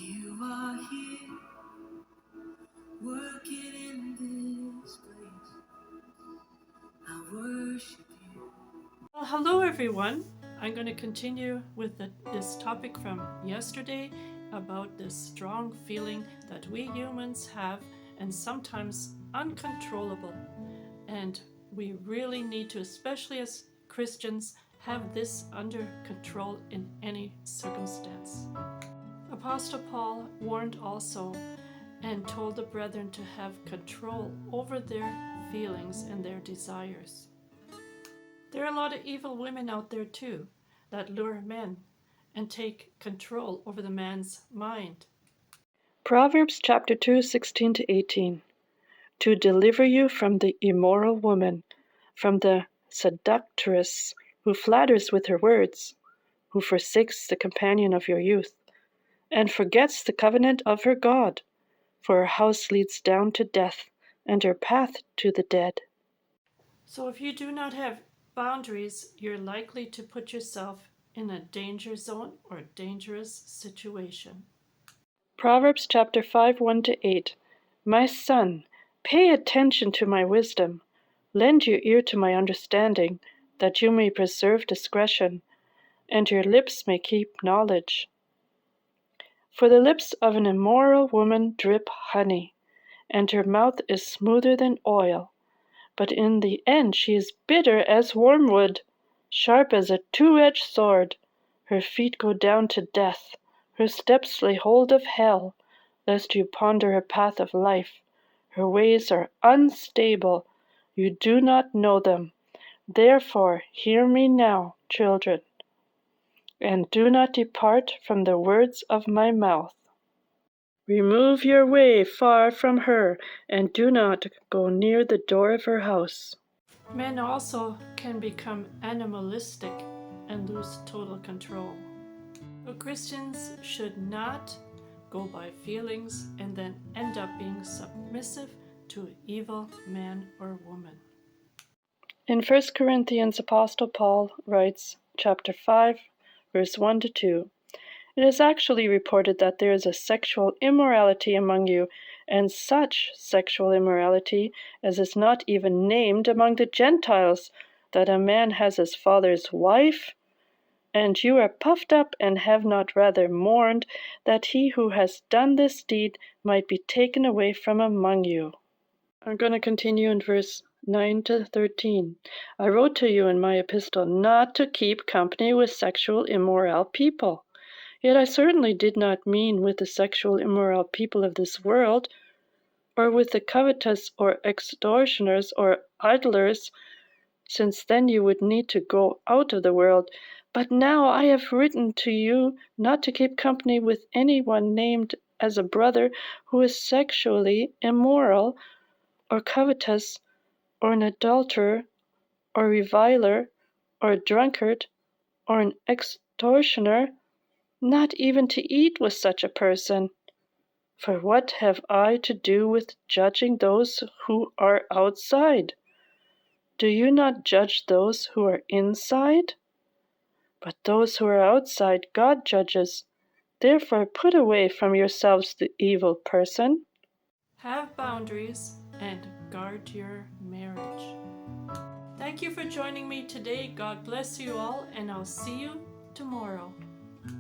You are here, working in this place. I worship you. Well, hello everyone. I'm going to continue with this topic from yesterday about this strong feeling that we humans have and sometimes uncontrollable. And we really need to, especially as Christians, have this under control in any circumstance. Apostle Paul warned also and told the brethren to have control over their feelings and their desires. There are a lot of evil women out there too that lure men and take control over the man's mind. Proverbs chapter 2, 16 to 18. To deliver you from the immoral woman, from the seductress who flatters with her words, who forsakes the companion of your youth, and forgets the covenant of her God, for her house leads down to death, and her path to the dead. So if you do not have boundaries, you're likely to put yourself in a danger zone or a dangerous situation. Proverbs chapter 5, 1 to 8. My son, pay attention to my wisdom. Lend your ear to my understanding, that you may preserve discretion, and your lips may keep knowledge. For the lips of an immoral woman drip honey, and her mouth is smoother than oil. But in the end she is bitter as wormwood, sharp as a two-edged sword. Her feet go down to death, her steps lay hold of hell, lest you ponder her path of life. Her ways are unstable, you do not know them. Therefore hear me now, children, and do not depart from the words of my mouth. Remove your way far from her, and do not go near the door of her house. Men also can become animalistic and lose total control. But Christians should not go by feelings and then end up being submissive to an evil man or woman. In 1 Corinthians, Apostle Paul writes, chapter 5, verse 1 to 2, it is actually reported that there is a sexual immorality among you, and such sexual immorality as is not even named among the Gentiles, that a man has his father's wife, and you are puffed up and have not rather mourned that he who has done this deed might be taken away from among you. I'm going to continue in verse 9 to 13. I wrote to you in my epistle not to keep company with sexual immoral people. Yet I certainly did not mean with the sexual immoral people of this world, or with the covetous or extortioners or idlers, since then you would need to go out of the world. But now I have written to you not to keep company with anyone named as a brother who is sexually immoral, or covetous, or an adulterer, or reviler, or a drunkard, or an extortioner, not even to eat with such a person. For what have I to do with judging those who are outside? Do you not judge those who are inside? But those who are outside God judges. Therefore put away from yourselves the evil person. Have boundaries and guard your marriage. Thank you for joining me today. God bless you all, and I'll see you tomorrow.